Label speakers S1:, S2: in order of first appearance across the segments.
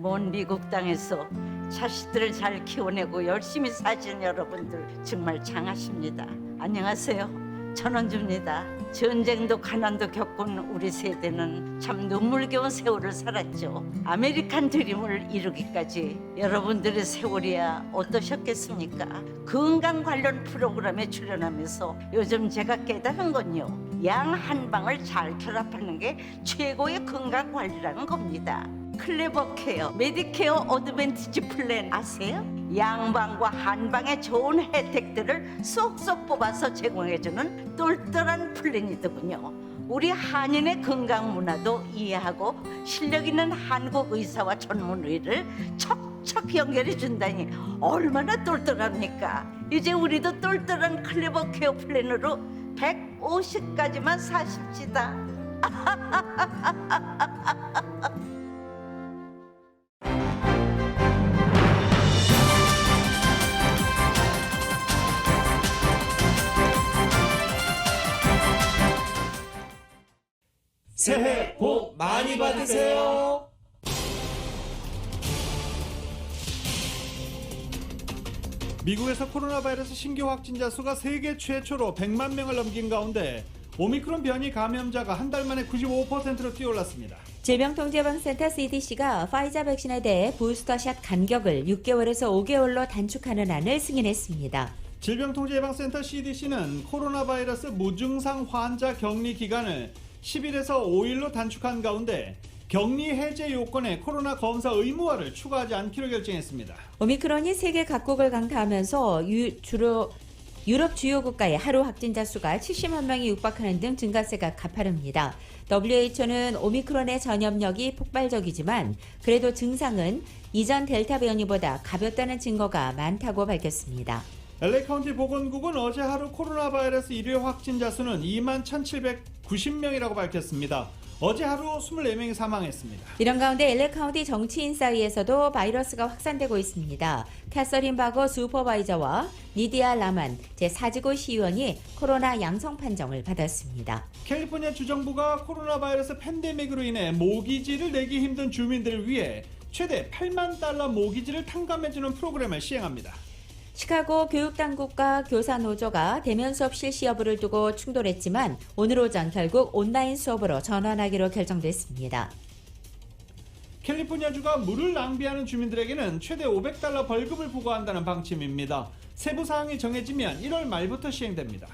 S1: 먼 미국 땅에서 자식들을 잘 키워내고 열심히 사신 여러분들 정말 장하십니다. 안녕하세요. 전원주입니다. 전쟁도 가난도 겪은 우리 세대는 참 눈물겨운 세월을 살았죠. 아메리칸 드림을 이루기까지 여러분들의 세월이야 어떠셨겠습니까? 건강 관련 프로그램에 출연하면서 요즘 제가 깨달은 건요, 양 한 방을 잘 결합하는 게 최고의 건강 관리라는 겁니다. 클레버 케어, 메디케어 어드밴티지 플랜 아세요? 양방과 한방의 좋은 혜택들을 쏙쏙 뽑아서 제공해주는 똘똘한 플랜이더군요. 우리 한인의 건강 문화도 이해하고 실력 있는 한국 의사와 전문의를 척척 연결해 준다니 얼마나 똘똘합니까? 이제 우리도 똘똘한 클레버 케어 플랜으로 150까지만 사십시다.
S2: 새해 복 많이 받으세요. 미국에서 코로나 바이러스 신규 확진자 수가 세계 최초로 100만 명을 넘긴 가운데 오미크론 변이 감염자가 한 달 만에 95%로 뛰어올랐습니다.
S3: 질병통제예방센터 CDC가 파이자 백신에 대해 부스터샷 간격을 6개월에서 5개월로 단축하는 안을 승인했습니다.
S2: 질병통제예방센터 CDC는 코로나 바이러스 무증상 환자 격리 기간을 10일에서 5일로 단축한 가운데 격리 해제 요건에 코로나 검사 의무화를 추가하지 않기로 결정했습니다.
S3: 오미크론이 세계 각국을 강타하면서 주로 유럽 주요 국가의 하루 확진자 수가 70만 명이 육박하는 등 증가세가 가파릅니다. WHO는 오미크론의 전염력이 폭발적이지만 그래도 증상은 이전 델타 변이보다 가볍다는 증거가 많다고 밝혔습니다.
S2: LA 카운티 보건국은 어제 하루 코로나 바이러스 일요 확진자 수는 2만 1,790명이라고 밝혔습니다. 어제 하루 24명이 사망했습니다.
S3: 이런 가운데 LA 카운티 정치인 사이에서도 바이러스가 확산되고 있습니다. 캐서린 바거 슈퍼바이저와 니디아 라만 제4지구 시의원이 코로나 양성 판정을 받았습니다.
S2: 캘리포니아 주정부가 코로나 바이러스 팬데믹으로 인해 모기지를 내기 힘든 주민들을 위해 최대 8만 달러 모기지를 탕감해주는 프로그램을 시행합니다.
S3: 시카고 교육당국과 교사노조가 대면 수업 실시 여부를 두고 충돌했지만 오늘 오전 결국 온라인 수업으로 전환하기로 결정됐습니다.
S2: 캘리포니아주가 물을 낭비하는 주민들에게는 최대 500달러 벌금을 부과한다는 방침입니다. 세부 사항이 정해지면 1월 말부터 시행됩니다.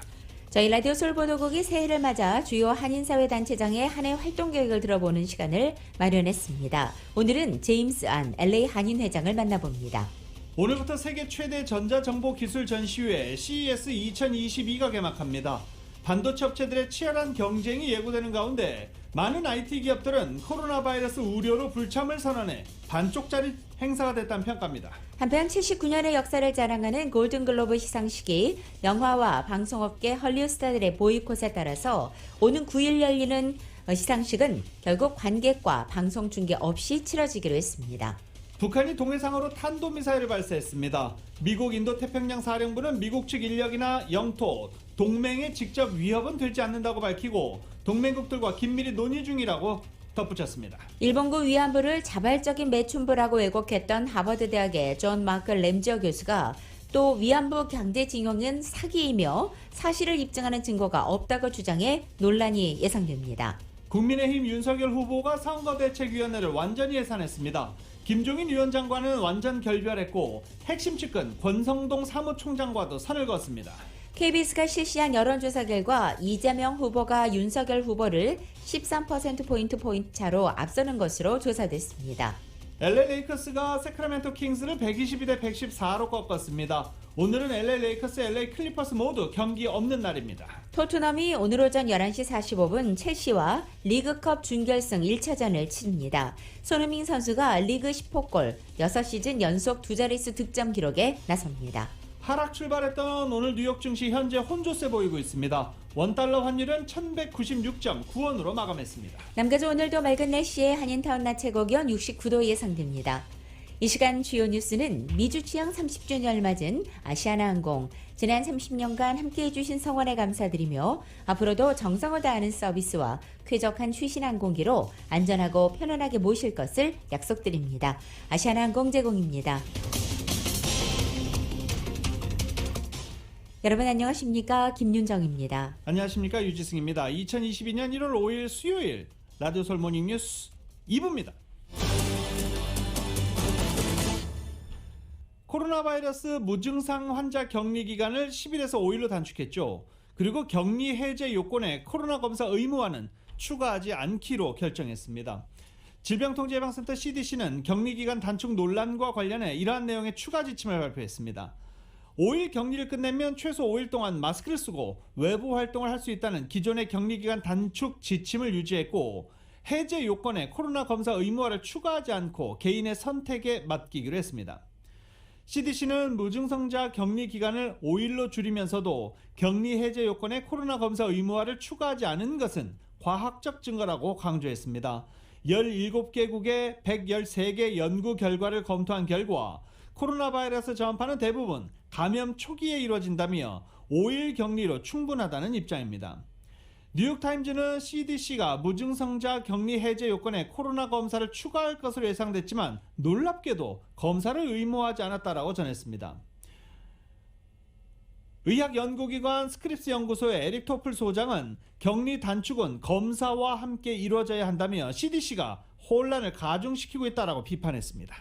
S3: 저희 라디오 솔보도국이 새해를 맞아 주요 한인사회단체장의 한 해 활동 계획을 들어보는 시간을 마련했습니다. 오늘은 제임스 안 LA 한인회장을 만나봅니다.
S2: 오늘부터 세계 최대 전자정보기술 전시회 CES 2022가 개막합니다. 반도체 업체들의 치열한 경쟁이 예고되는 가운데 많은 IT 기업들은 코로나 바이러스 우려로 불참을 선언해 반쪽짜리 행사가 됐다는 평가입니다.
S3: 한편 79년의 역사를 자랑하는 골든글로브 시상식이 영화와 방송업계 헐리우드 스타들의 보이콧에 따라서 오는 9일 열리는 시상식은 결국 관객과 방송 중계 없이 치러지기로 했습니다.
S2: 북한이 동해상으로 탄도미사일을 발사했습니다. 미국 인도태평양 사령부는 미국 측 인력이나 영토, 동맹에 직접 위협은 되지 않는다고 밝히고 동맹국들과 긴밀히 논의 중이라고 덧붙였습니다.
S3: 일본군 위안부를 자발적인 매춘부라고 왜곡했던 하버드대학의 존 마크 램지어 교수가 또 위안부 강제징용은 사기이며 사실을 입증하는 증거가 없다고 주장해 논란이 예상됩니다.
S2: 국민의힘 윤석열 후보가 선거대책위원회를 완전히 해산했습니다. 김종인 위원장과는 완전 결별했고 핵심 측근 권성동 사무총장과도 선을 그었습니다.
S3: KBS가 실시한 여론조사 결과 이재명 후보가 윤석열 후보를 13%포인트 차로 앞서는 것으로 조사됐습니다.
S2: LA 레이커스가 세크라멘토 킹스를 122대 114로 꺾었습니다. 오늘은 LA 레이커스, LA 클리퍼스 모두 경기 없는 날입니다.
S3: 토트넘이 오늘 오전 11시 45분 첼시와 리그컵 준결승 1차전을 치릅니다. 손흥민 선수가 리그 10호 골, 6시즌 연속 두 자릿수 득점 기록에 나섭니다.
S2: 하락 출발했던 오늘 뉴욕 증시 현재 혼조세 보이고 있습니다. 원달러 환율은 1196.9원으로 마감했습니다.
S3: 남가주 오늘도 맑은 날씨에 한인타운 낮 최고 기온 69도 예상됩니다. 이 시간 주요 뉴스는 미주 취항 30주년을 맞은 아시아나항공, 지난 30년간 함께해 주신 성원에 감사드리며 앞으로도 정성을 다하는 서비스와 쾌적한 휴신 항공기로 안전하고 편안하게 모실 것을 약속드립니다. 아시아나항공 제공입니다. 여러분 안녕하십니까? 김윤정입니다.
S2: 안녕하십니까? 유지승입니다. 2022년 1월 5일 수요일 라디오 설모닝 뉴스 2부입니다. 코로나 바이러스 무증상 환자 격리 기간을 10일에서 5일로 단축했죠. 그리고 격리 해제 요건에 코로나 검사 의무화는 추가하지 않기로 결정했습니다. 질병통제예방센터 CDC는 격리 기간 단축 논란과 관련해 이러한 내용의 추가 지침을 발표했습니다. 5일 격리를 끝내면 최소 5일 동안 마스크를 쓰고 외부 활동을 할 수 있다는 기존의 격리 기간 단축 지침을 유지했고, 해제 요건에 코로나 검사 의무화를 추가하지 않고 개인의 선택에 맡기기로 했습니다. CDC는 무증상자 격리 기간을 5일로 줄이면서도 격리 해제 요건에 코로나 검사 의무화를 추가하지 않은 것은 과학적 증거라고 강조했습니다. 17개국의 113개 연구 결과를 검토한 결과 코로나 바이러스 전파는 대부분 감염 초기에 이루어진다며 5일 격리로 충분하다는 입장입니다. 뉴욕타임즈는 CDC가 무증상자 격리 해제 요건에 코로나 검사를 추가할 것으로 예상됐지만 놀랍게도 검사를 의무화하지 않았다라고 전했습니다. 의학연구기관 스크립스 연구소의 에릭 토플 소장은 격리 단축은 검사와 함께 이루어져야 한다며 CDC가 혼란을 가중시키고 있다라고 비판했습니다.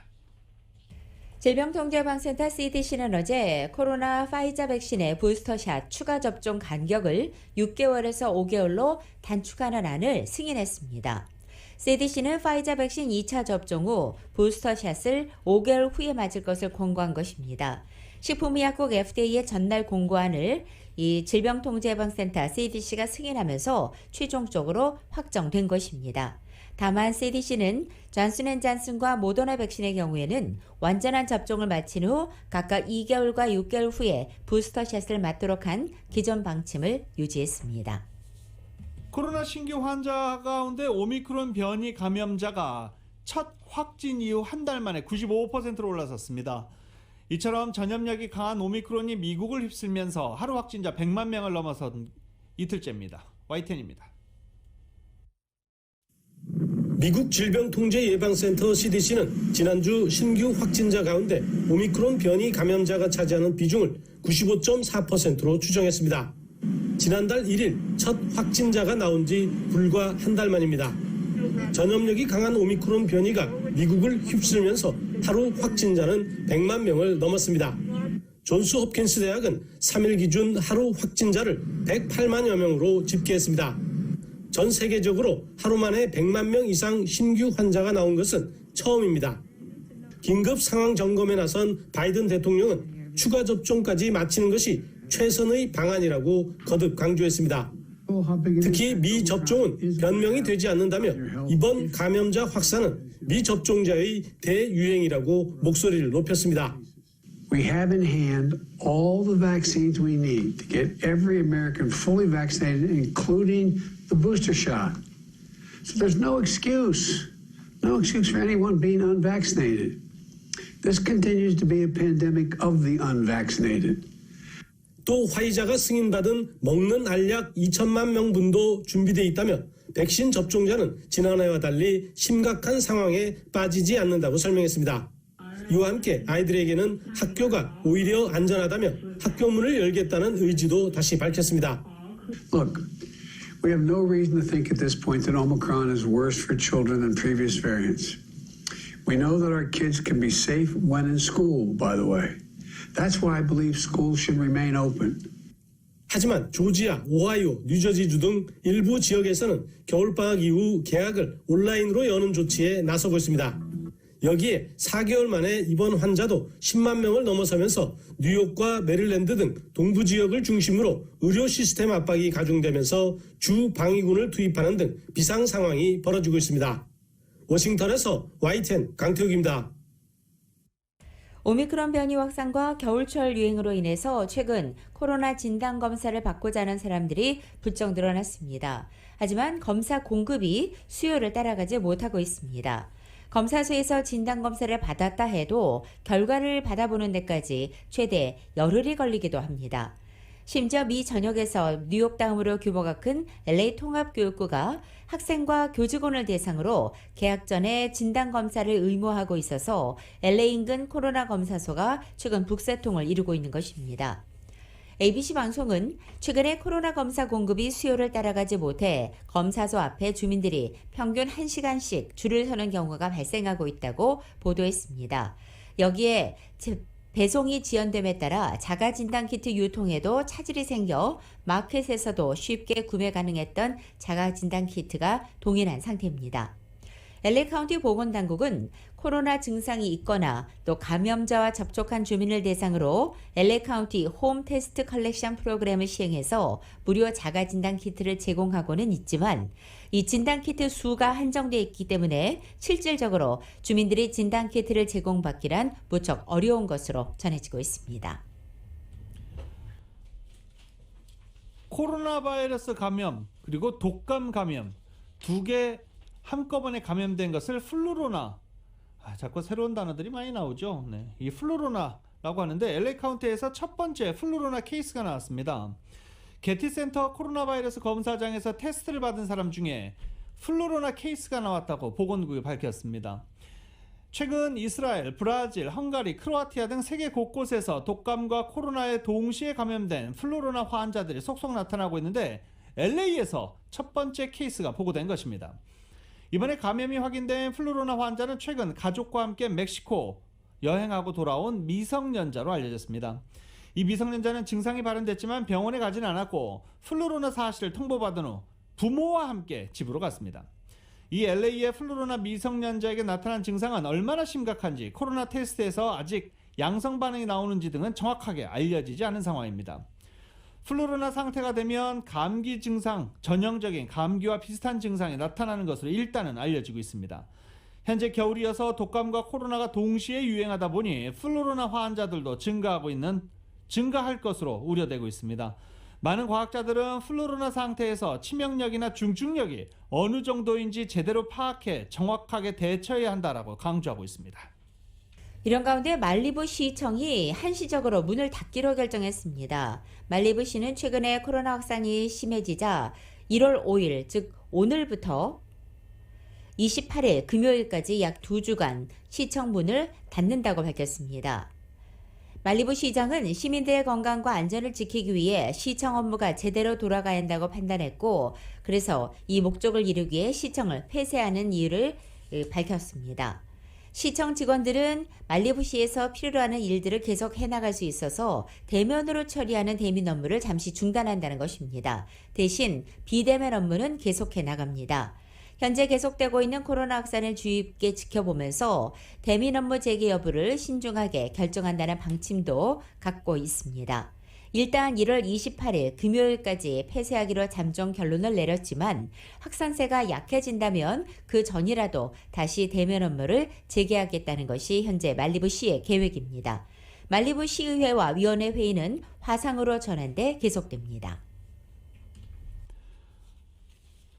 S3: 질병통제예방센터 CDC는 어제 코로나 파이자 백신의 부스터샷 추가 접종 간격을 6개월에서 5개월로 단축하는 안을 승인했습니다. CDC는 파이자 백신 2차 접종 후 부스터샷을 5개월 후에 맞을 것을 권고한 것입니다. 식품의약국 FDA의 전날 공고안을 이 질병통제예방센터 CDC가 승인하면서 최종적으로 확정된 것입니다. 다만 CDC는 존슨앤존슨과 모더나 백신의 경우에는 완전한 접종을 마친 후 각각 2개월과 6개월 후에 부스터샷을 맞도록 한 기존 방침을 유지했습니다.
S2: 코로나 신규 환자 가운데 오미크론 변이 감염자가 첫 확진 이후 한 달 만에 95%로 올라섰습니다. 이처럼 전염력이 강한 오미크론이 미국을 휩쓸면서 하루 확진자 100만 명을 넘어선 이틀째입니다. YTN입니다.
S4: 미국 질병통제예방센터 CDC는 지난주 신규 확진자 가운데 오미크론 변이 감염자가 차지하는 비중을 95.4%로 추정했습니다. 지난달 1일 첫 확진자가 나온 지 불과 한 달 만입니다. 전염력이 강한 오미크론 변이가 미국을 휩쓸면서 하루 확진자는 100만 명을 넘었습니다. 존스 홉킨스 대학은 3일 기준 하루 확진자를 108만여 명으로 집계했습니다. 전 세계적으로 하루 만에 100만 명 이상 신규 환자가 나온 것은 처음입니다. 긴급 상황 점검에 나선 바이든 대통령은 추가 접종까지 마치는 것이 최선의 방안이라고 거듭 강조했습니다. 특히 미접종은 변명이 되지 않는다며 이번 감염자 확산은 미접종자의 대유행이라고 목소리를 높였습니다.
S5: We have in hand all the vaccines we need to get every American fully vaccinated, including the booster shot. So there's no excuse for anyone being unvaccinated. This continues to be a pandemic of the unvaccinated.
S4: 또 화이자가 승인받은 먹는 알약 2천만 명분도 준비되어 있다며 백신 접종자는 지난해와 달리 심각한 상황에 빠지지 않는다고 설명했습니다. 이와 함께 아이들에게는 학교가 오히려 안전하다며 학교문을 열겠다는 의지도 다시 밝혔습니다.
S5: Look, we have no reason to think at this point that Omicron is worse for children than previous variants. We know that our kids can be safe when in school, by the way. That's why I believe schools should remain open.
S4: 하지만 조지아, 오하이오, 뉴저지주 등 일부 지역에서는 겨울방학 이후 개학을 온라인으로 여는 조치에 나서고 있습니다. 여기에 4개월 만에 입원 환자도 10만 명을 넘어서면서 뉴욕과 메릴랜드 등 동부 지역을 중심으로 의료 시스템 압박이 가중되면서 주 방위군을 투입하는 등 비상 상황이 벌어지고 있습니다. 워싱턴에서 YTN 강태욱입니다.
S3: 오미크론 변이 확산과 겨울철 유행으로 인해서 최근 코로나 진단 검사를 받고자 하는 사람들이 부쩍 늘어났습니다. 하지만 검사 공급이 수요를 따라가지 못하고 있습니다. 검사소에서 진단검사를 받았다 해도 결과를 받아보는 데까지 최대 열흘이 걸리기도 합니다. 심지어 미 전역에서 뉴욕 다음으로 규모가 큰 LA 통합교육부가 학생과 교직원을 대상으로 개학 전에 진단검사를 의무화하고 있어서 LA 인근 코로나 검사소가 최근 북새통을 이루고 있는 것입니다. ABC 방송은 최근에 코로나 검사 공급이 수요를 따라가지 못해 검사소 앞에 주민들이 평균 1시간씩 줄을 서는 경우가 발생하고 있다고 보도했습니다. 여기에 배송이 지연됨에 따라 자가진단키트 유통에도 차질이 생겨 마켓에서도 쉽게 구매 가능했던 자가진단키트가 동일한 상태입니다. LA 카운티 보건당국은 코로나 증상이 있거나 또 감염자와 접촉한 주민을 대상으로 LA 카운티 홈 테스트 컬렉션 프로그램을 시행해서 무료 자가진단 키트를 제공하고는 있지만 이 진단 키트 수가 한정되어 있기 때문에 실질적으로 주민들이 진단 키트를 제공받기란 무척 어려운 것으로 전해지고 있습니다.
S2: 코로나 바이러스 감염 그리고 독감 감염 두 개 한꺼번에 감염된 것을 플루로나, 자꾸 새로운 단어들이 많이 나오죠. 네, 이 플루로나라고 하는데 LA 카운티에서 첫 번째 플루로나 케이스가 나왔습니다. 게티센터 코로나 바이러스 검사장에서 테스트를 받은 사람 중에 플루로나 케이스가 나왔다고 보건국이 밝혔습니다. 최근 이스라엘, 브라질, 헝가리, 크로아티아 등 세계 곳곳에서 독감과 코로나에 동시에 감염된 플루로나 환자들이 속속 나타나고 있는데 LA에서 첫 번째 케이스가 보고된 것입니다. 이번에 감염이 확인된 플루로나 환자는 최근 가족과 함께 멕시코 여행하고 돌아온 미성년자로 알려졌습니다. 이 미성년자는 증상이 발현됐지만 병원에 가진 않았고 플루로나 사실을 통보받은 후 부모와 함께 집으로 갔습니다. 이 LA의 플루로나 미성년자에게 나타난 증상은 얼마나 심각한지 코로나 테스트에서 아직 양성 반응이 나오는지 등은 정확하게 알려지지 않은 상황입니다. 플루로나 상태가 되면 감기 증상, 전형적인 감기와 비슷한 증상이 나타나는 것으로 일단은 알려지고 있습니다. 현재 겨울이어서 독감과 코로나가 동시에 유행하다 보니 플루로나 환자들도 증가할 것으로 우려되고 있습니다. 많은 과학자들은 플루로나 상태에서 치명력이나 중증력이 어느 정도인지 제대로 파악해 정확하게 대처해야 한다라고 강조하고 있습니다.
S3: 이런 가운데 말리부 시청이 한시적으로 문을 닫기로 결정했습니다. 말리부 시는 최근에 코로나 확산이 심해지자 1월 5일, 즉 오늘부터 28일 금요일까지 약 2주간 시청 문을 닫는다고 밝혔습니다. 말리부 시장은 시민들의 건강과 안전을 지키기 위해 시청 업무가 제대로 돌아가야 한다고 판단했고, 그래서 이 목적을 이루기 위해 시청을 폐쇄하는 이유를 밝혔습니다. 시청 직원들은 말리부시에서 필요로 하는 일들을 계속 해나갈 수 있어서 대면으로 처리하는 대면 업무를 잠시 중단한다는 것입니다. 대신 비대면 업무는 계속해 나갑니다. 현재 계속되고 있는 코로나 확산을 주의 깊게 지켜보면서 대면 업무 재개 여부를 신중하게 결정한다는 방침도 갖고 있습니다. 일단 1월 28일 금요일까지 폐쇄하기로 잠정 결론을 내렸지만 확산세가 약해진다면 그 전이라도 다시 대면 업무를 재개하겠다는 것이 현재 말리부시의 계획입니다. 말리부시의회와 위원회 회의는 화상으로 전환돼 계속됩니다.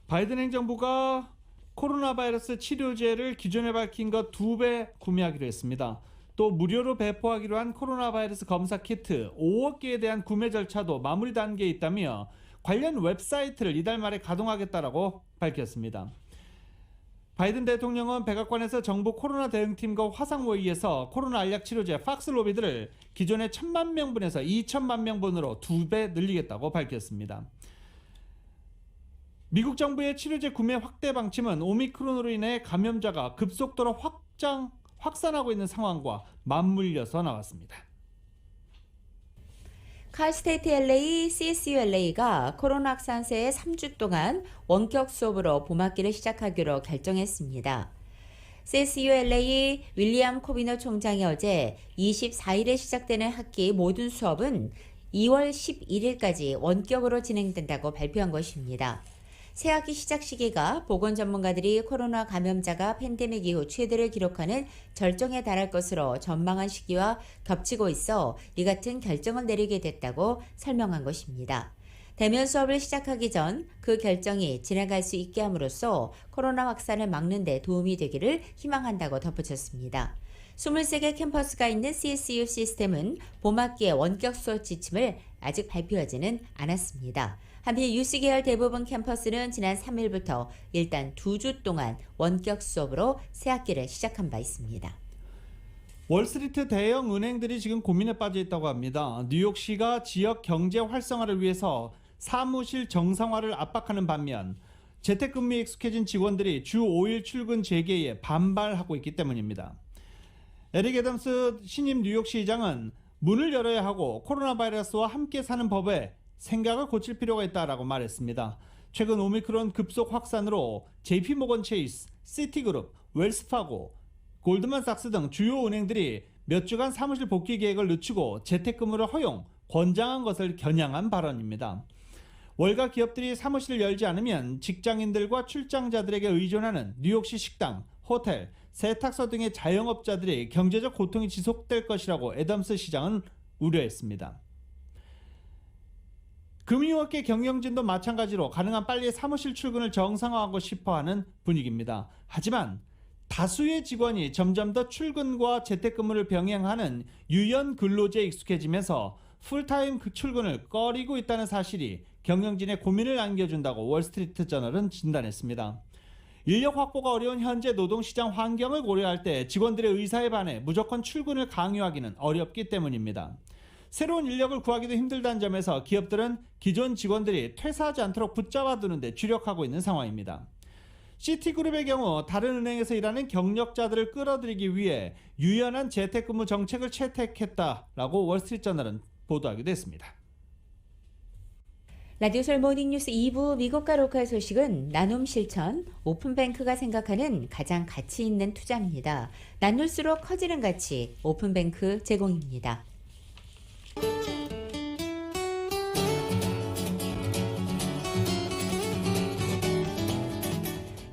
S2: 바이든 행정부가 코로나 바이러스 치료제를 기존에 밝힌 것 2배 구매하기로 했습니다. 또 무료로 배포하기로 한 코로나 바이러스 검사 키트 5억 개에 대한 구매 절차도 마무리 단계에 있다며 관련 웹사이트를 이달 말에 가동하겠다라고 밝혔습니다. 바이든 대통령은 백악관에서 정부 코로나 대응팀과 화상회의에서 코로나 알약 치료제 팍스로비드를 기존의 1,000만 명분에서 2천만 명분으로 2배 늘리겠다고 밝혔습니다. 미국 정부의 치료제 구매 확대 방침은 오미크론으로 인해 감염자가 급속도로 확산하고 있는 상황과 맞물려서 나왔습니다.
S3: 칼스테이트 LA, CSU LA가 코로나 확산세에 3주 동안 원격 수업으로 봄학기를 시작하기로 결정했습니다. CSU LA 윌리엄 코비너 총장이 어제 24일에 시작되는 학기 모든 수업은 2월 11일까지 원격으로 진행된다고 발표한 것입니다. 새학기 시작 시기가 보건 전문가들이 코로나 감염자가 팬데믹 이후 최대를 기록하는 절정에 달할 것으로 전망한 시기와 겹치고 있어 이 같은 결정을 내리게 됐다고 설명한 것입니다. 대면 수업을 시작하기 전 그 결정이 지나갈 수 있게 함으로써 코로나 확산을 막는 데 도움이 되기를 희망한다고 덧붙였습니다. 23개 캠퍼스가 있는 CSU 시스템은 봄학기의 원격 수업 지침을 아직 발표하지는 않았습니다. 한편 UC 계열 대부분 캠퍼스는 지난 3일부터 일단 2주 동안 원격 수업으로 새학기를 시작한 바 있습니다.
S2: 월스트리트 대형 은행들이 지금 고민에 빠져 있다고 합니다. 뉴욕시가 지역 경제 활성화를 위해서 사무실 정상화를 압박하는 반면 재택근무에 익숙해진 직원들이 주 5일 출근 재개에 반발하고 있기 때문입니다. 에릭 애덤스 신임 뉴욕시장은 문을 열어야 하고 코로나 바이러스와 함께 사는 법에 생각을 고칠 필요가 있다라고 말했습니다. 최근 오미크론 급속 확산으로 JP모건 체이스, 시티그룹, 웰스파고, 골드만삭스 등 주요 은행들이 몇 주간 사무실 복귀 계획을 늦추고 재택근무를 허용, 권장한 것을 겨냥한 발언입니다. 월가 기업들이 사무실을 열지 않으면 직장인들과 출장자들에게 의존하는 뉴욕시 식당, 호텔, 세탁소 등의 자영업자들의 경제적 고통이 지속될 것이라고 애덤스 시장은 우려했습니다. 금융업계 경영진도 마찬가지로 가능한 빨리 사무실 출근을 정상화하고 싶어하는 분위기입니다. 하지만 다수의 직원이 점점 더 출근과 재택근무를 병행하는 유연 근로제에 익숙해지면서 풀타임 출근을 꺼리고 있다는 사실이 경영진의 고민을 안겨준다고 월스트리트 저널은 진단했습니다. 인력 확보가 어려운 현재 노동시장 환경을 고려할 때 직원들의 의사에 반해 무조건 출근을 강요하기는 어렵기 때문입니다. 새로운 인력을 구하기도 힘들다는 점에서 기업들은 기존 직원들이 퇴사하지 않도록 붙잡아두는 데 주력하고 있는 상황입니다. 시티그룹의 경우 다른 은행에서 일하는 경력자들을 끌어들이기 위해 유연한 재택근무 정책을 채택했다라고 월스트리트저널은 보도하기도 했습니다.
S3: 라디오솔 모닝뉴스 2부 미국과 로컬 소식은 나눔 실천, 오픈뱅크가 생각하는 가장 가치 있는 투자입니다. 나눌수록 커지는 가치, 오픈뱅크 제공입니다.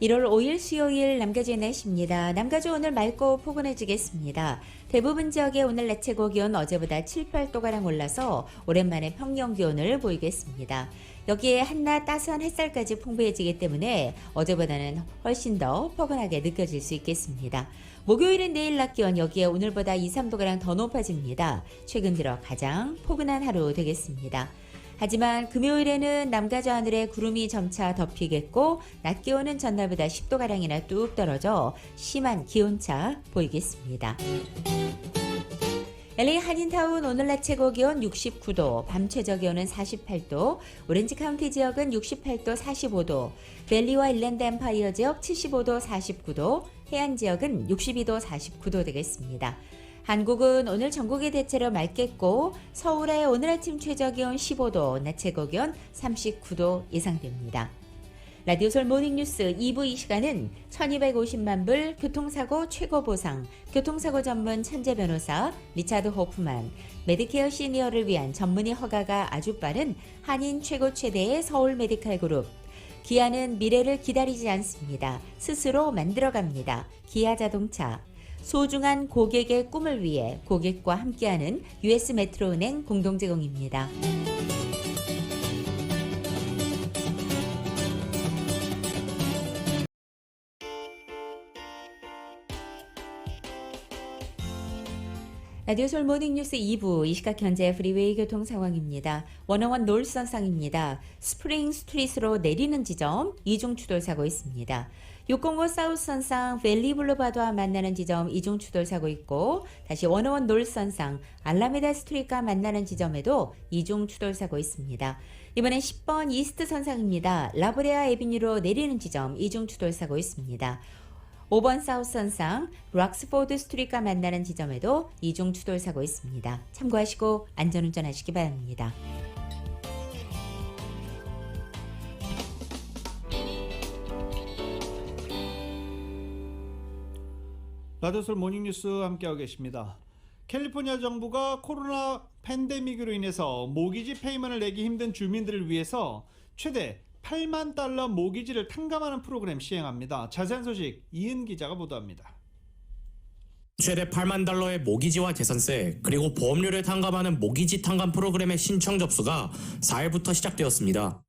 S3: 1월 5일 수요일 남가주의 날씨입니다. 남가주 오늘 맑고 포근해지겠습니다. 대부분 지역의 오늘 낮 최고 기온 어제보다 7, 8도가량 올라서 오랜만에 평년 기온을 보이겠습니다. 여기에 한낮 따스한 햇살까지 풍부해지기 때문에 어제보다는 훨씬 더 포근하게 느껴질 수 있겠습니다. 목요일은 내일 낮 기온 여기에 오늘보다 2, 3도가량 더 높아집니다. 최근 들어 가장 포근한 하루 되겠습니다. 하지만 금요일에는 남가주 하늘에 구름이 점차 덮이겠고 낮 기온은 전날보다 10도가량이나 뚝 떨어져 심한 기온차 보이겠습니다. LA 한인타운 오늘 낮 최고 기온 69도, 밤 최저 기온은 48도, 오렌지 카운티 지역은 68도, 45도, 밸리와 일랜드 엠파이어 지역 75도, 49도, 해안 지역은 62도, 49도 되겠습니다. 한국은 오늘 전국이 대체로 맑겠고 서울의 오늘 아침 최저 기온 15도, 낮 최고 기온 39도 예상됩니다. 라디오솔 모닝뉴스 2부 이 시간은 1250만 불 교통사고 최고 보상, 교통사고 전문 천재 변호사 리차드 호프만, 메디케어 시니어를 위한 전문의 허가가 아주 빠른 한인 최고 최대의 서울 메디칼 그룹, 기아는 미래를 기다리지 않습니다. 스스로 만들어갑니다. 기아 자동차, 소중한 고객의 꿈을 위해 고객과 함께하는 US 메트로은행 공동 제공입니다. 라디오솔 모닝뉴스 2부 이 시각 현재 프리웨이 교통 상황입니다. 101 놀선상입니다. 스프링 스트리트로 내리는 지점 이중 추돌 사고 있습니다. 605 사우스선상 밸리 블루바드와 만나는 지점 이중 추돌 사고 있고 다시 101 놀선상 알라메다 스트리트가 만나는 지점에도 이중 추돌 사고 있습니다. 이번엔 10번 이스트 선상입니다. 라브레아 에비뉴로 내리는 지점 이중 추돌 사고 있습니다. 5번 사우스선상 락스포드 스트리트가 만나는 지점에도 이중 추돌 사고 있습니다. 참고하시고 안전운전하시기 바랍니다.
S2: 라디오솔 모닝뉴스 함께하고 계십니다. 캘리포니아 정부가 코로나 팬데믹으로 인해서 모기지 페이먼을 내기 힘든 주민들을 위해서 최대 8만 달러 모기지를 탕감하는 프로그램 시행합니다. 자세한 소식 이은 기자가 보도합니다.
S6: 최대 8만 달러의 모기지와 재산세, 그리고 보험료를 탕감하는 모기지 탕감 프로그램의 신청 접수가 4일부터 시작되었습니다.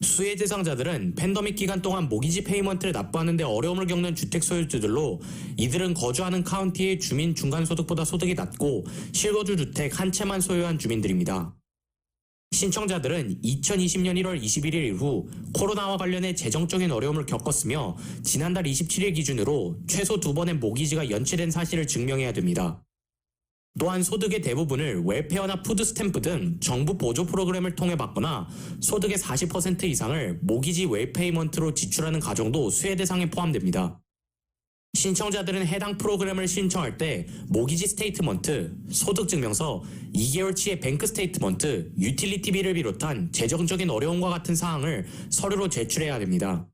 S6: 수혜 대상자들은 팬데믹 기간 동안 모기지 페이먼트를 납부하는 데 어려움을 겪는 주택 소유주들로 이들은 거주하는 카운티의 주민 중간소득보다 소득이 낮고 실거주 주택 한 채만 소유한 주민들입니다. 신청자들은 2020년 1월 21일 이후 코로나와 관련해 재정적인 어려움을 겪었으며 지난달 27일 기준으로 최소 2번의 모기지가 연체된 사실을 증명해야 됩니다. 또한 소득의 대부분을 웰페어나 푸드스탬프 등 정부 보조 프로그램을 통해 받거나 소득의 40% 이상을 모기지 웰페이먼트로 지출하는 가정도 수혜 대상에 포함됩니다. 신청자들은 해당 프로그램을 신청할 때 모기지 스테이트먼트, 소득증명서, 2개월치의 뱅크 스테이트먼트, 유틸리티비를 비롯한 재정적인 어려움과 같은 사항을 서류로 제출해야 됩니다.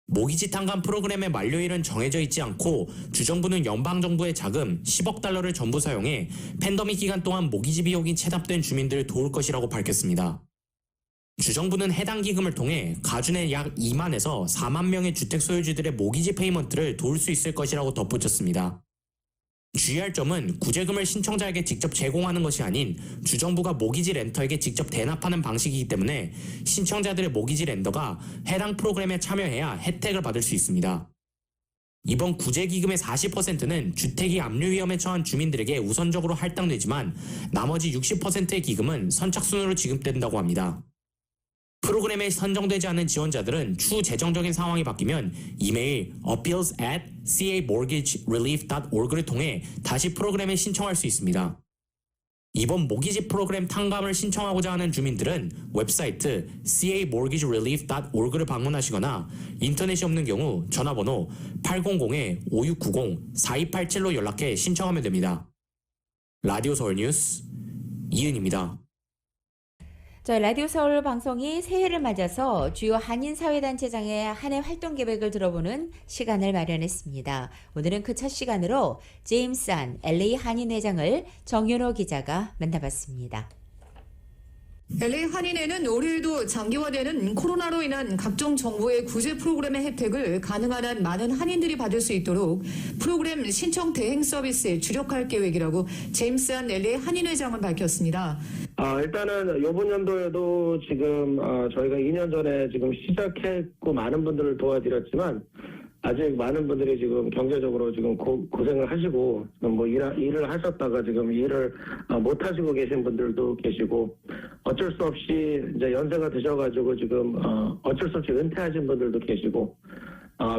S6: 모기지 탕감 프로그램의 만료일은 정해져 있지 않고 주정부는 연방정부의 자금 10억 달러를 전부 사용해 팬데믹 기간 동안 모기지 비용이 체납된 주민들을 도울 것이라고 밝혔습니다. 주정부는 해당 기금을 통해 가준의 약 2만에서 4만 명의 주택 소유주들의 모기지 페이먼트를 도울 수 있을 것이라고 덧붙였습니다. 주의할 점은 구제금을 신청자에게 직접 제공하는 것이 아닌 주정부가 모기지 렌터에게 직접 대납하는 방식이기 때문에 신청자들의 모기지 렌더가 해당 프로그램에 참여해야 혜택을 받을 수 있습니다. 이번 구제기금의 40%는 주택이 압류 위험에 처한 주민들에게 우선적으로 할당되지만 나머지 60%의 기금은 선착순으로 지급된다고 합니다. 프로그램에 선정되지 않은 지원자들은 추후 재정적인 상황이 바뀌면 이메일 appeals@camortgagerelief.org를 통해 다시 프로그램에 신청할 수 있습니다. 이번 모기지 프로그램 탕감을 신청하고자 하는 주민들은 웹사이트 camortgagerelief.org를 방문하시거나 인터넷이 없는 경우 전화번호 800-5690-4287로 연락해 신청하면 됩니다. 라디오 서울 뉴스 이은입니다.
S3: 저희 라디오 서울 방송이 새해를 맞아서 주요 한인사회단체장의 한 해 활동 계획을 들어보는 시간을 마련했습니다. 오늘은 그 첫 시간으로 제임스 안 LA 한인회장을 정윤호 기자가 만나봤습니다.
S7: LA 한인회는 올해에도 장기화되는 코로나로 인한 각종 정부의 구제 프로그램의 혜택을 가능한 한 많은 한인들이 받을 수 있도록 프로그램 신청 대행 서비스에 주력할 계획이라고 제임스 안 LA 한인회장은 밝혔습니다.
S8: 일단은 이번 연도에도 지금 저희가 2년 전에 지금 시작했고 많은 분들을 도와드렸지만 아직 많은 분들이 지금 경제적으로 지금 고생을 하시고 뭐 일을 하셨다가 지금 일을 못 하시고 계신 분들도 계시고 어쩔 수 없이 이제 연세가 드셔가지고 지금 어쩔 수 없이 은퇴하신 분들도 계시고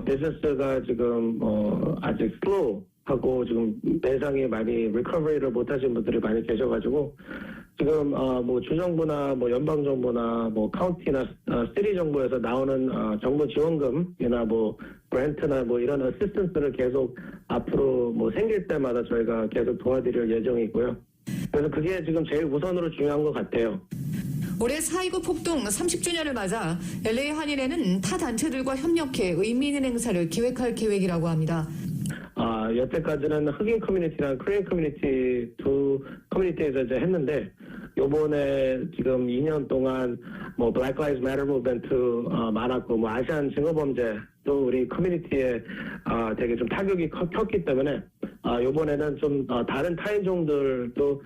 S8: 비즈니스가 지금 아직 슬로우 하고 지금 매상이 많이 리커버리를 못 하신 분들이 많이 계셔가지고 지금 뭐 주정부나 뭐 연방 정부나 뭐 카운티나 시티 정부에서 나오는 정부 지원금이나 뭐 그랜트나 뭐 이런 어시스턴스를 계속 앞으로 뭐 생길 때마다 저희가 계속 도와드릴 예정이고요. 그래서 그게 지금 제일 우선으로 중요한 것 같아요.
S7: 올해 4.29 폭동 30주년을 맞아 LA 한인회는 타 단체들과 협력해 의미 있는 행사를 기획할 계획이라고 합니다.
S8: 여태까지는 흑인 커뮤니티랑 코리안 커뮤니티 두 커뮤니티에서 이제 했는데 요번에 지금 2년 동안 뭐 Black Lives Matter 무브먼트 많았고 뭐 아시안 증오범죄도 우리 커뮤니티에 되게 좀 타격이 컸기 때문에 요번에는 좀 다른 타인종들도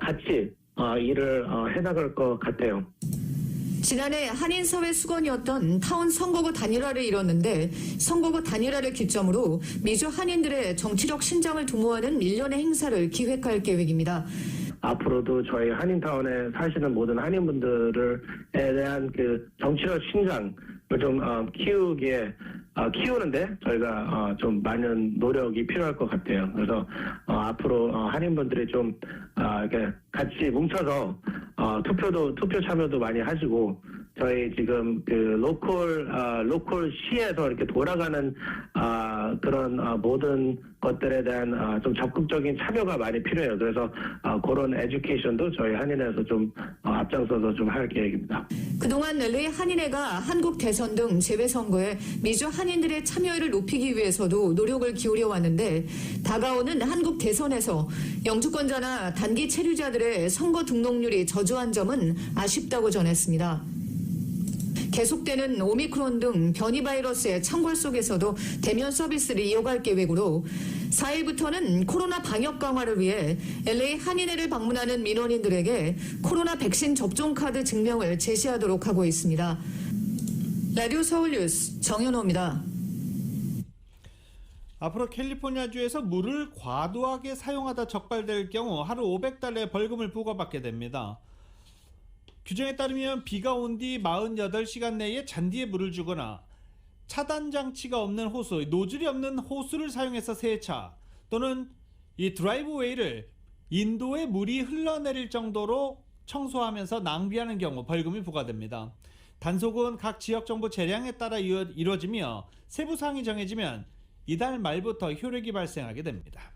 S8: 같이 일을 해나갈 것 같아요.
S7: 지난해 한인사회 수건이었던 타운 선거구 단일화를 이뤘는데 선거구 단일화를 기점으로 미주 한인들의 정치력 신장을 도모하는 일련의 행사를 기획할 계획입니다.
S8: 앞으로도 저희 한인타운에 사시는 모든 한인분들에 대한 그 정치력 신장을 좀 키우는데 저희가 좀 많은 노력이 필요할 것 같아요. 그래서 앞으로 한인분들이 좀 이렇게 같이 뭉쳐서 투표 참여도 많이 하시고 저희 지금 그 로컬 시에서 이렇게 돌아가는 그런 모든 것들에 대한 좀 적극적인 참여가 많이 필요해요. 그래서 그런 에듀케이션도 저희 한인회에서 좀 앞장서서 좀 할 계획입니다.
S7: 그동안 LA 한인회가 한국 대선 등 재외선거에 미주 한인들의 참여율을 높이기 위해서도 노력을 기울여 왔는데 다가오는 한국 대선에서 영주권자나 단기 체류자들의 선거 등록률이 저조한 점은 아쉽다고 전했습니다. 계속되는 오미크론 등 변이 바이러스의 창궐 속에서도 대면 서비스를 이어갈 계획으로 4일부터는 코로나 방역 강화를 위해 LA 한인회를 방문하는 민원인들에게 코로나 백신 접종 카드 증명을 제시하도록 하고 있습니다. 라디오 서울 뉴스 정현호입니다.
S2: 앞으로 캘리포니아주에서 물을 과도하게 사용하다 적발될 경우 하루 500달러의 벌금을 부과받게 됩니다. 규정에 따르면 비가 온 뒤 48시간 내에 잔디에 물을 주거나 차단 장치가 없는 호수, 노즐이 없는 호수를 사용해서 세차 또는 이 드라이브웨이를 인도에 물이 흘러내릴 정도로 청소하면서 낭비하는 경우 벌금이 부과됩니다. 단속은 각 지역 정부 재량에 따라 이루어지며 세부 사항이 정해지면 이달 말부터 효력이 발생하게 됩니다.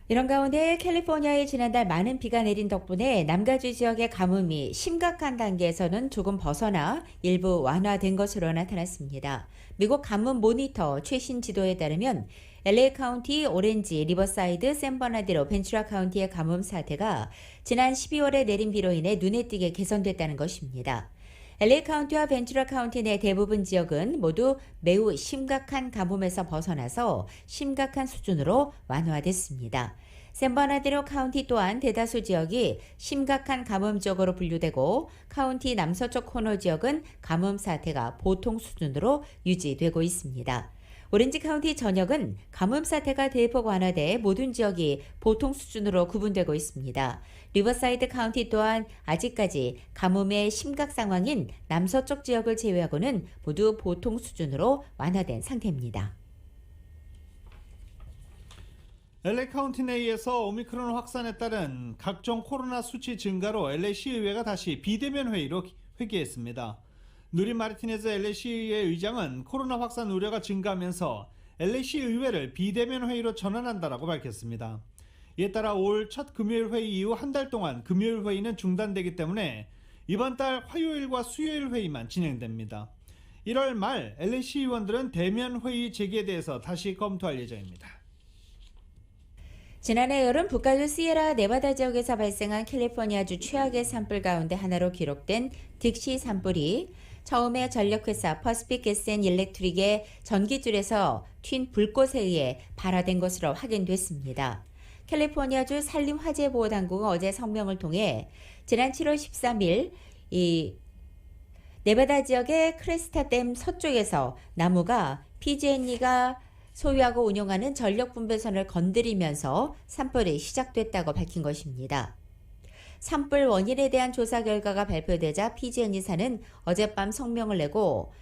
S3: 이런 가운데 캘리포니아에 지난달 많은 비가 내린 덕분에 남가주 지역의 가뭄이 심각한 단계에서는 조금 벗어나 일부 완화된 것으로 나타났습니다. 미국 가뭄 모니터 최신 지도에 따르면 LA 카운티, 오렌지, 리버사이드, 샌버나디로, 벤츄라 카운티의 가뭄 사태가 지난 12월에 내린 비로 인해 눈에 띄게 개선됐다는 것입니다. LA 카운티와 벤츄라 카운티 내 대부분 지역은 모두 매우 심각한 가뭄에서 벗어나서 심각한 수준으로 완화됐습니다. 샌버나디로 카운티 또한 대다수 지역이 심각한 가뭄 지역으로 분류되고 카운티 남서쪽 코너 지역은 가뭄 사태가 보통 수준으로 유지되고 있습니다. 오렌지 카운티 전역은 가뭄 사태가 대폭 완화돼 모든 지역이 보통 수준으로 구분되고 있습니다. 리버사이드 카운티 또한 아직까지 가뭄의 심각 상황인 남서쪽 지역을 제외하고는 모두 보통 수준으로 완화된 상태입니다.
S2: LA 카운티 내에서 오미크론 확산에 따른 각종 코로나 수치 증가로 LA 시의회가 다시 비대면 회의로 회귀했습니다. 누리 마르티네즈 LA 시의회 의장은 코로나 확산 우려가 증가하면서 LA 시의회를 비대면 회의로 전환한다라고 밝혔습니다. 이에 따라 올 첫 금요일 회의 이후 한 달 동안 금요일 회의는 중단되기 때문에 이번 달 화요일과 수요일 회의만 진행됩니다. 1월 말 LA 시의원들은 대면 회의 재개에 대해서 다시 검토할 예정입니다.
S3: 지난해 여름 북가주 시에라 네바다 지역에서 발생한 캘리포니아주 최악의 산불 가운데 하나로 기록된 딕시 산불이 처음에 전력회사 퍼시픽 가스 앤 일렉트릭의 전기줄에서 튄 불꽃에 의해 발화된 것으로 확인됐습니다. 캘리포니아주 산림화재보호당국은 어제 성명을 통해 지난 7월 13일 이 네바다 지역의 크레스타댐 서쪽에서 나무가 PG&E가 소유하고 운영하는 전력분배선을 건드리면서 산불이 시작됐다고 밝힌 것입니다. 산불 원인에 대한 조사 결과가 발표되자 PG&E사는 어젯밤 성명을 내고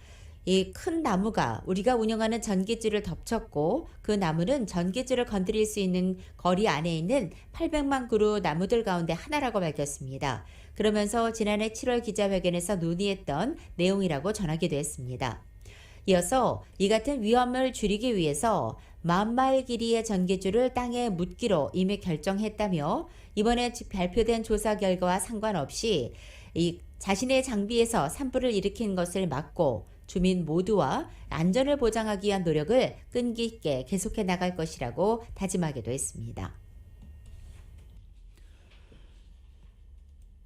S3: 이 큰 나무가 우리가 운영하는 전기줄을 덮쳤고 그 나무는 전기줄을 건드릴 수 있는 거리 안에 있는 800만 그루 나무들 가운데 하나라고 밝혔습니다. 그러면서 지난해 7월 기자회견에서 논의했던 내용이라고 전하기도 했습니다. 이어서 이 같은 위험을 줄이기 위해서 10,000마일 길이의 전기줄을 땅에 묻기로 이미 결정했다며 이번에 발표된 조사 결과와 상관없이 이 자신의 장비에서 산불을 일으킨 것을 막고 주민 모두와 안전을 보장하기 위한 노력을 끈기 있게 계속해 나갈 것이라고 다짐하기도 했습니다.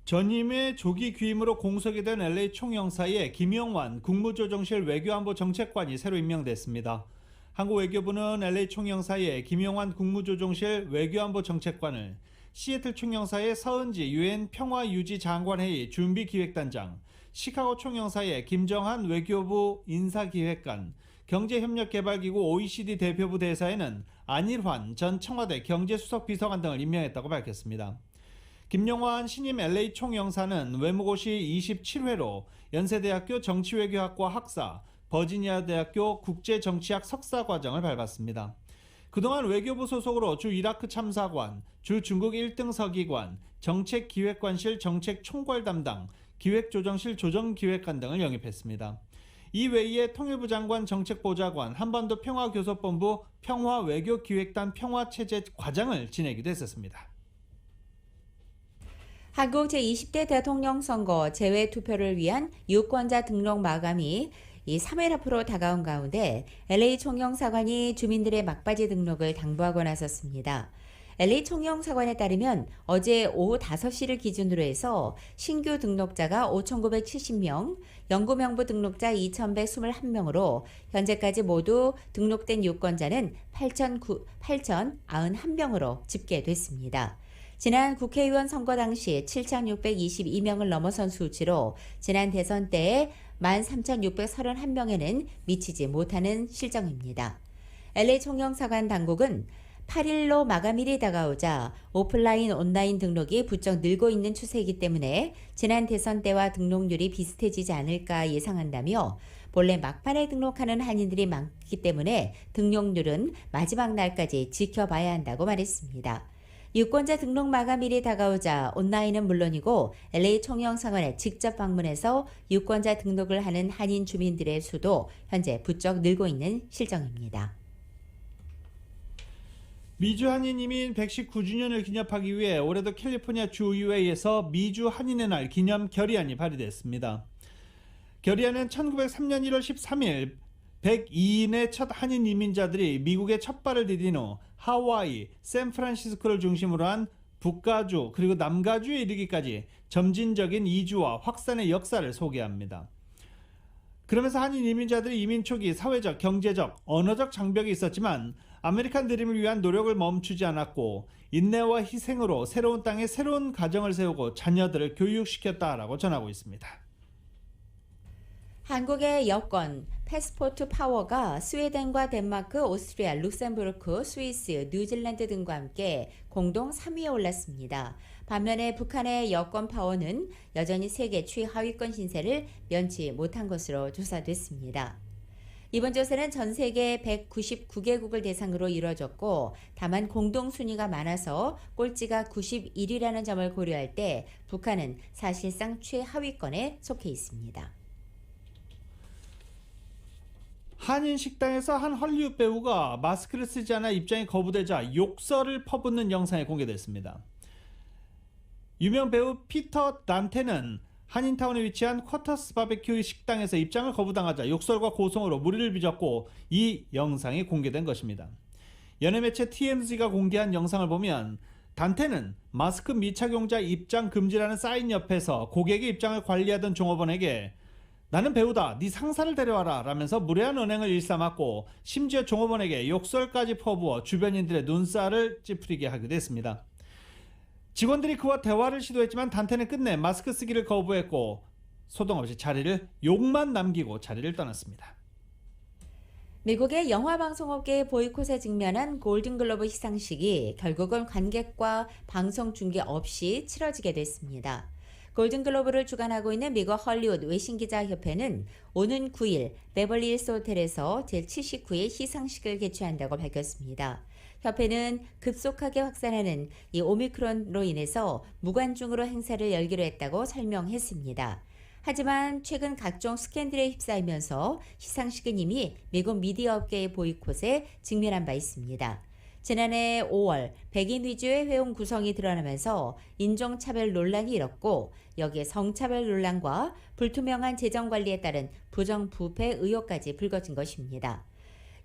S2: 전임의 조기 귀임으로 공석이 된 LA 총영사의 김영환 국무조정실 외교안보 정책관이 새로 임명됐습니다. 한국 외교부는 LA 총영사의 김영환 국무조정실 외교안보 정책관을 시애틀 총영사의 서은지 유엔 평화유지 장관회의 준비기획단장, 시카고 총영사의 김정한 외교부 인사기획관, 경제협력개발기구 OECD 대표부 대사에는 안일환 전 청와대 경제수석 비서관 등을 임명했다고 밝혔습니다. 김영환 신임 LA 총영사는 외무고시 27회로 연세대학교 정치외교학과 학사, 버지니아 대학교 국제정치학 석사 과정을 밟았습니다. 그동안 외교부 소속으로 주 이라크 참사관, 주 중국 1등 서기관, 정책기획관실 정책총괄 담당, 기획조정실 조정기획관 등을 영입했습니다. 이 외에 통일부 장관 정책보좌관, 한반도 평화교섭본부 평화외교기획단 평화체제 과장을 지내기도 했었습니다.
S3: 한국 제20대 대통령 선거 재외투표를 위한 유권자 등록 마감이 3일 앞으로 다가온 가운데 LA 총영사관이 주민들의 막바지 등록을 당부하고 나섰습니다. LA 총영사관에 따르면 어제 오후 5시를 기준으로 해서 신규 등록자가 5,970명, 영구명부 등록자 2,121명으로 현재까지 모두 등록된 유권자는 8,091명으로 집계됐습니다. 지난 국회의원 선거 당시 7,622명을 넘어선 수치로 지난 대선 때의 13,631명에는 미치지 못하는 실정입니다. LA 총영사관 당국은 8일로 마감일이 다가오자 오프라인 온라인 등록이 부쩍 늘고 있는 추세이기 때문에 지난 대선 때와 등록률이 비슷해지지 않을까 예상한다며 본래 막판에 등록하는 한인들이 많기 때문에 등록률은 마지막 날까지 지켜봐야 한다고 말했습니다. 유권자 등록 마감일이 다가오자 온라인은 물론이고 LA 총영사관에 직접 방문해서 유권자 등록을 하는 한인 주민들의 수도 현재 부쩍 늘고 있는 실정입니다.
S2: 미주 한인 이민 119주년을 기념하기 위해 올해도 캘리포니아 주의회에서 미주 한인의 날 기념 결의안이 발의됐습니다. 결의안은 1903년 1월 13일 102인의 첫 한인 이민자들이 미국에 첫 발을 디딘 후 하와이, 샌프란시스코를 중심으로 한 북가주 그리고 남가주에 이르기까지 점진적인 이주와 확산의 역사를 소개합니다. 그러면서 한인 이민자들이 이민 초기 사회적, 경제적, 언어적 장벽이 있었지만 아메리칸 드림을 위한 노력을 멈추지 않았고 인내와 희생으로 새로운 땅에 새로운 가정을 세우고 자녀들을 교육시켰다라고 전하고 있습니다.
S3: 한국의 여권 패스포트 파워가 스웨덴과 덴마크, 오스트리아, 룩셈부르크, 스위스, 뉴질랜드 등과 함께 공동 3위에 올랐습니다. 반면에 북한의 여권 파워는 여전히 세계 최하위권 신세를 면치 못한 것으로 조사됐습니다. 이번 조사는 전 세계 199개국을 대상으로 이뤄졌고 다만 공동 순위가 많아서 꼴찌가 91위라는 점을 고려할 때 북한은 사실상 최하위권에 속해 있습니다.
S2: 한인 식당에서 한 헐리우드 배우가 마스크를 쓰지 않아 입장이 거부되자 욕설을 퍼붓는 영상이 공개됐습니다. 유명 배우 피터 단테는 한인타운에 위치한 쿼터스 바베큐 식당에서 입장을 거부당하자 욕설과 고성으로 무리를 빚었고 이 영상이 공개된 것입니다. 연예매체 TMZ가 공개한 영상을 보면 단테는 마스크 미착용자 입장 금지라는 사인 옆에서 고객의 입장을 관리하던 종업원에게 나는 배우다, 네 상사를 데려와라 라면서 무례한 언행을 일삼았고 심지어 종업원에게 욕설까지 퍼부어 주변인들의 눈살을 찌푸리게 하기도 했습니다. 직원들이 그와 대화를 시도했지만 단테는 끝내 마스크 쓰기를 거부했고 소동 없이 욕만 남기고 자리를 떠났습니다.
S3: 미국의 영화방송업계의 보이콧에 직면한 골든글로브 시상식이 결국은 관객과 방송 중계 없이 치러지게 됐습니다. 골든글로브를 주관하고 있는 미국 헐리우드 외신기자협회는 오는 9일 베벌리힐스 호텔에서 제79회 시상식을 개최한다고 밝혔습니다. 협회는 급속하게 확산하는 이 오미크론으로 인해서 무관중으로 행사를 열기로 했다고 설명했습니다. 하지만 최근 각종 스캔들에 휩싸이면서 시상식은 이미 미국 미디어 업계의 보이콧에 직면한 바 있습니다. 지난해 5월 백인 위주의 회원 구성이 드러나면서 인종차별 논란이 일었고 여기에 성차별 논란과 불투명한 재정관리에 따른 부정부패 의혹까지 불거진 것입니다.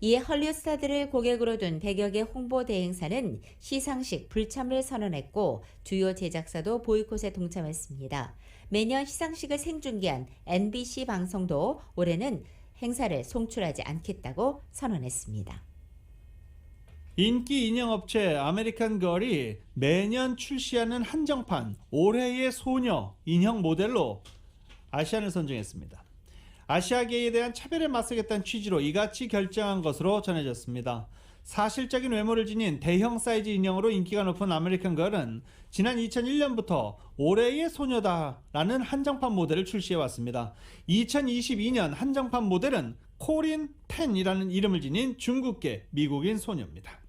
S3: 이에 헐리우드 스타들을 고객으로 둔 100여 개 홍보 대행사는 시상식 불참을 선언했고 주요 제작사도 보이콧에 동참했습니다. 매년 시상식을 생중계한 NBC 방송도 올해는 행사를 송출하지 않겠다고 선언했습니다.
S2: 인기 인형업체 아메리칸 걸이 매년 출시하는 한정판 올해의 소녀 인형 모델로 아시안을 선정했습니다. 아시아계에 대한 차별에 맞서겠다는 취지로 이같이 결정한 것으로 전해졌습니다. 사실적인 외모를 지닌 대형 사이즈 인형으로 인기가 높은 아메리칸 걸은 지난 2001년부터 올해의 소녀다라는 한정판 모델을 출시해왔습니다. 2022년 한정판 모델은 코린 10이라는 이름을 지닌 중국계 미국인 소녀입니다.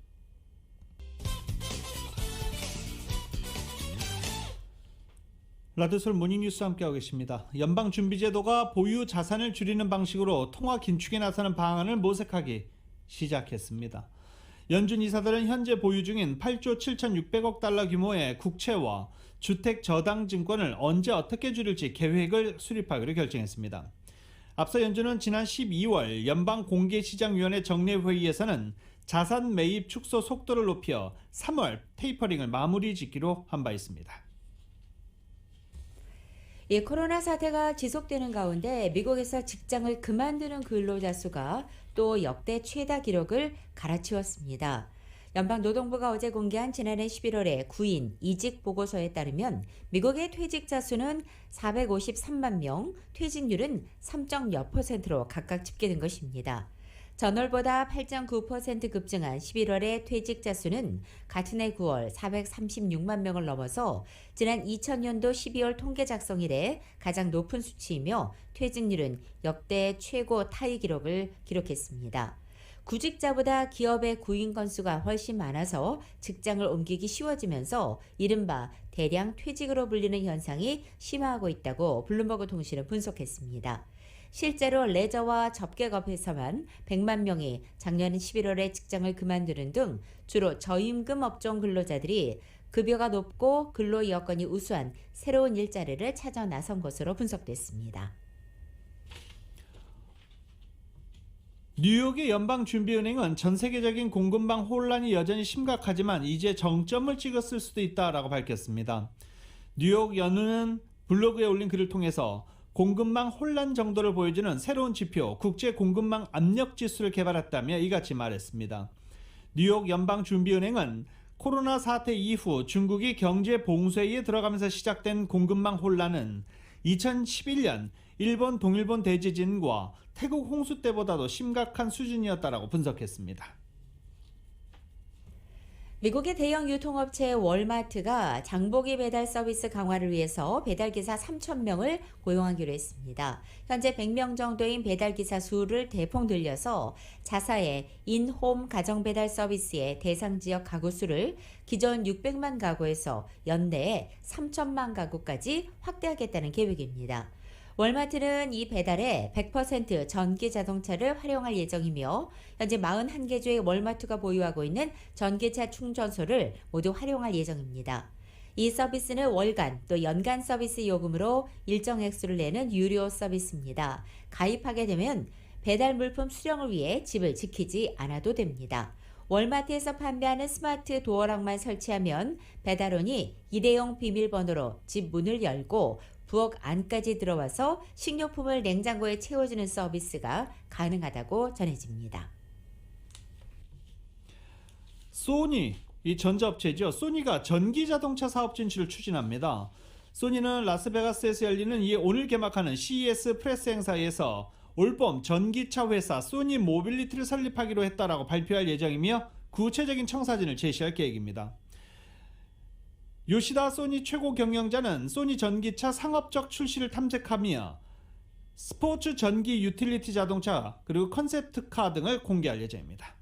S2: 라디오솔 모닝뉴스 함께하고 계십니다. 연방준비제도가 보유 자산을 줄이는 방식으로 통화 긴축에 나서는 방안을 모색하기 시작했습니다. 연준 이사들은 현재 보유 중인 8조 7,600억 달러 규모의 국채와 주택 저당 증권을 언제 어떻게 줄일지 계획을 수립하기로 결정했습니다. 앞서 연준은 지난 12월 연방공개시장위원회 정례회의에서는 자산 매입 축소 속도를 높여 3월 테이퍼링을 마무리 짓기로 한 바 있습니다.
S3: 이 코로나 사태가 지속되는 가운데 미국에서 직장을 그만두는 근로자 수가 또 역대 최다 기록을 갈아치웠습니다. 연방노동부가 어제 공개한 지난해 11월의 구인 이직 보고서에 따르면 미국의 퇴직자 수는 453만 명, 퇴직률은 3.0%로 각각 집계된 것입니다. 전월보다 8.9% 급증한 11월의 퇴직자 수는 같은 해 9월 436만 명을 넘어서 지난 2000년도 12월 통계 작성 이래 가장 높은 수치이며 퇴직률은 역대 최고 타이 기록을 기록했습니다. 구직자보다 기업의 구인 건수가 훨씬 많아서 직장을 옮기기 쉬워지면서 이른바 대량 퇴직으로 불리는 현상이 심화하고 있다고 블룸버그 통신은 분석했습니다. 실제로 레저와 접객업에서만 100만 명이 작년 11월에 직장을 그만두는 등 주로 저임금 업종 근로자들이 급여가 높고 근로 여건이 우수한 새로운 일자리를 찾아 나선 것으로 분석됐습니다.
S2: 뉴욕의 연방준비은행은 전 세계적인 공급망 혼란이 여전히 심각하지만 이제 정점을 찍었을 수도 있다라고 밝혔습니다. 뉴욕 연은은 블로그에 올린 글을 통해서 공급망 혼란 정도를 보여주는 새로운 지표 국제 공급망 압력 지수를 개발했다며 이같이 말했습니다. 뉴욕 연방준비은행은 코로나 사태 이후 중국이 경제 봉쇄에 들어가면서 시작된 공급망 혼란은 2011년 일본 동일본 대지진과 태국 홍수 때보다도 심각한 수준이었다라고 분석했습니다.
S3: 미국의 대형 유통업체 월마트가 장보기 배달 서비스 강화를 위해서 배달기사 3,000명을 고용하기로 했습니다. 현재 100명 정도인 배달기사 수를 대폭 늘려서 자사의 인홈 가정배달 서비스의 대상 지역 가구 수를 기존 600만 가구에서 연내에 3,000만 가구까지 확대하겠다는 계획입니다. 월마트는 이 배달에 100% 전기 자동차를 활용할 예정이며 현재 41개주의 월마트가 보유하고 있는 전기차 충전소를 모두 활용할 예정입니다. 이 서비스는 월간 또 연간 서비스 요금으로 일정 액수를 내는 유료 서비스입니다. 가입하게 되면 배달 물품 수령을 위해 집을 지키지 않아도 됩니다. 월마트에서 판매하는 스마트 도어락만 설치하면 배달원이 일회용 비밀번호로 집 문을 열고 부엌 안까지 들어와서 식료품을 냉장고에 채워주는 서비스가 가능하다고 전해집니다.
S2: 소니, 이 전자업체죠. 소니가 전기자동차 사업 진출을 추진합니다. 소니는 라스베가스에서 열리는 오늘 개막하는 CES 프레스 행사에서 올봄 전기차 회사 소니 모빌리티를 설립하기로 했다라고 발표할 예정이며 구체적인 청사진을 제시할 계획입니다. 요시다 소니 최고 경영자는 소니 전기차 상업적 출시를 탐색하며 스포츠 전기 유틸리티 자동차 그리고 컨셉트카 등을 공개할 예정입니다.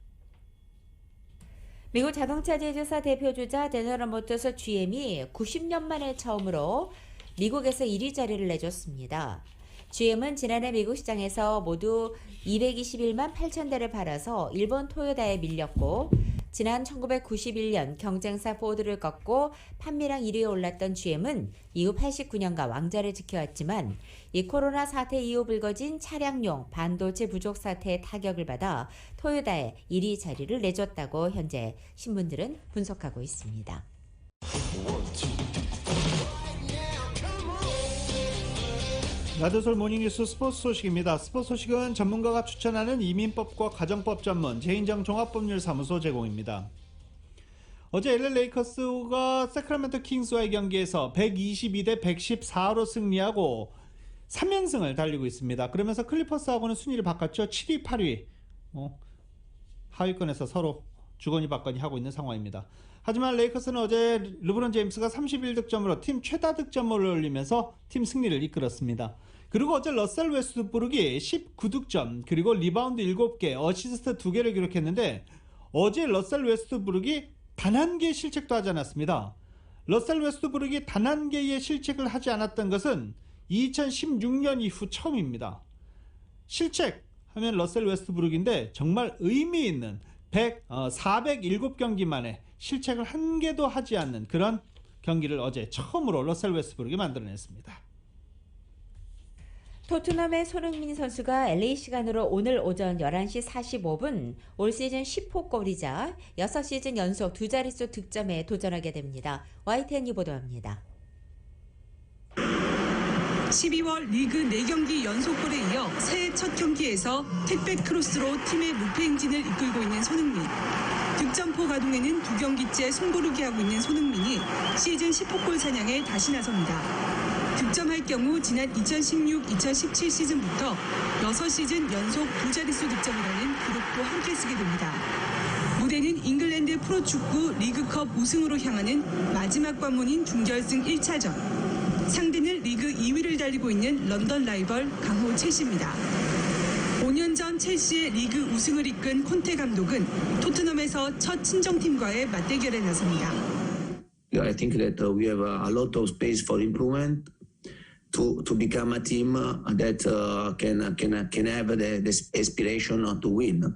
S3: 미국 자동차 제조사 대표주자 제너럴 모터스 GM이 90년 만에 처음으로 미국에서 1위 자리를 내줬습니다. GM은 지난해 미국 시장에서 모두 221만 8천 대를 팔아서 일본 토요다에 밀렸고 지난 1991년 경쟁사 포드를 꺾고 판매량 1위에 올랐던 GM은 이후 89년간 왕좌를 지켜왔지만 이 코로나 사태 이후 불거진 차량용 반도체 부족 사태의 타격을 받아 토요다에 1위 자리를 내줬다고 현재 신문들은 분석하고 있습니다.
S2: 라디오솔 모닝뉴스 스포츠 소식입니다. 스포츠 소식은 전문가가 추천하는 이민법과 가정법 전문 제인정 종합법률사무소 제공입니다. 어제 LA 레이커스가 세크라멘토 킹스와의 경기에서 122대 114로 승리하고 3연승을 달리고 있습니다. 그러면서 클리퍼스하고는 순위를 바꿨죠. 7위, 8위 하위권에서 서로 주거니 받거니 하고 있는 상황입니다. 하지만 레이커스는 어제 르브론 제임스가 31득점으로 팀 최다 득점을 올리면서 팀 승리를 이끌었습니다. 그리고 어제 러셀 웨스트브룩이 19득점 그리고 리바운드 7개, 어시스트 2개를 기록했는데 어제 러셀 웨스트브룩이 단 한 개의 실책도 하지 않았습니다. 러셀 웨스트브룩이 단 한 개의 실책을 하지 않았던 것은 2016년 이후 처음입니다. 실책하면 러셀 웨스트브룩인데 정말 의미 있는 407경기 만에 실책을 한 개도 하지 않는 그런 경기를 어제 처음으로 러셀 웨스트브룩이 만들어냈습니다.
S3: 토트넘의 손흥민 선수가 LA 시간으로 오늘 오전 11시 45분 올 시즌 10호 골이자 6시즌 연속 두 자릿수 득점에 도전하게 됩니다. YTN이 보도합니다.
S9: 12월 리그 4경기 연속골에 이어 새해 첫 경기에서 택배 크로스로 팀의 무패 행진을 이끌고 있는 손흥민. 득점포 가동에는 2경기째 숨고르기 하고 있는 손흥민이 시즌 10호 골 사냥에 다시 나섭니다. 득점할 경우 지난 2016-2017 시즌부터 6시즌 연속 두 자릿수 득점이라는 기록도 함께 쓰게 됩니다. 무대는 잉글랜드 프로축구 리그컵 우승으로 향하는 마지막 관문인 준결승 1차전. 상대는 리그 2위를 달리고 있는 런던 라이벌 강호 첼시입니다. 5년 전 첼시의 리그 우승을 이끈 콘테 감독은 토트넘에서 첫 친정팀과의 맞대결에 나섭니다.
S10: I think that we have a lot of space for improvement to become a team that can have the aspiration to win.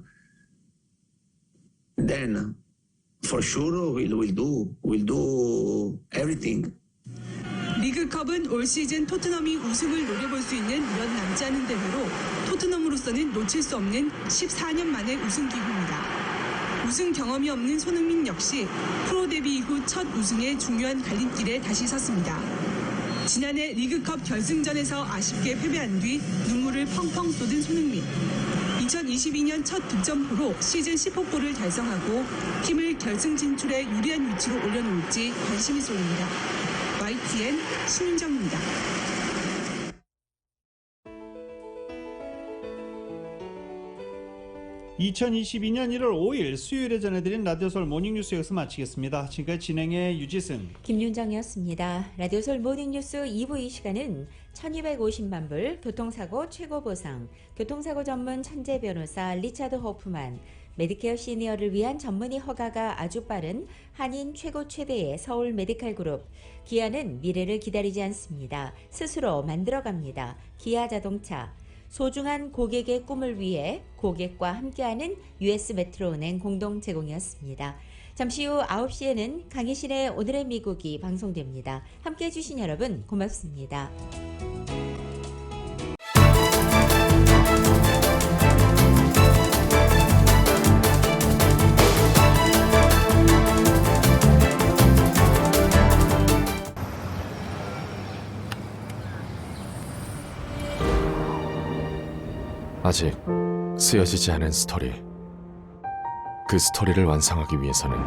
S10: Then, for sure, we'll do everything.
S9: 리그컵은 올 시즌 토트넘이 우승을 노려볼 수 있는 몇 남지 않은 대회로 토트넘으로서는 놓칠 수 없는 14년 만의 우승 기회입니다. 우승 경험이 없는 손흥민 역시 프로 데뷔 이후 첫 우승의 중요한 갈림길에 다시 섰습니다. 지난해 리그컵 결승전에서 아쉽게 패배한 뒤 눈물을 펑펑 쏟은 손흥민. 2022년 첫 득점포로 시즌 10호 골을 달성하고 팀을 결승 진출에 유리한 위치로 올려놓을지 관심이 쏠립니다. YTN 신윤정입니다.
S2: 2022년 1월 5일 수요일에 전해드린 라디오서울 모닝뉴스 여기서 마치겠습니다. 지금까지 진행의 유지승,
S3: 김윤정이었습니다. 라디오서울 모닝뉴스 2부 이 시간은 1250만 불 교통사고 최고 보상, 교통사고 전문 천재 변호사 리차드 호프만, 메디케어 시니어를 위한 전문의 허가가 아주 빠른 한인 최고 최대의 서울 메디칼 그룹, 기아는 미래를 기다리지 않습니다. 스스로 만들어갑니다. 기아 자동차, 소중한 고객의 꿈을 위해 고객과 함께하는 US 메트로은행 공동 제공이었습니다. 잠시 후 9시에는 강희신의 오늘의 미국이 방송됩니다. 함께해 주신 여러분 고맙습니다.
S11: 아직 쓰여지지 않은 스토리. 그 스토리를 완성하기 위해서는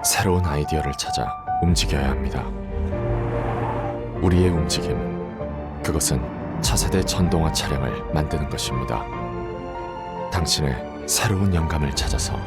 S11: 새로운 아이디어를 찾아 움직여야 합니다. 우리의 움직임, 그것은 차세대 전동화 차량을 만드는 것입니다. 당신의 새로운 영감을 찾아서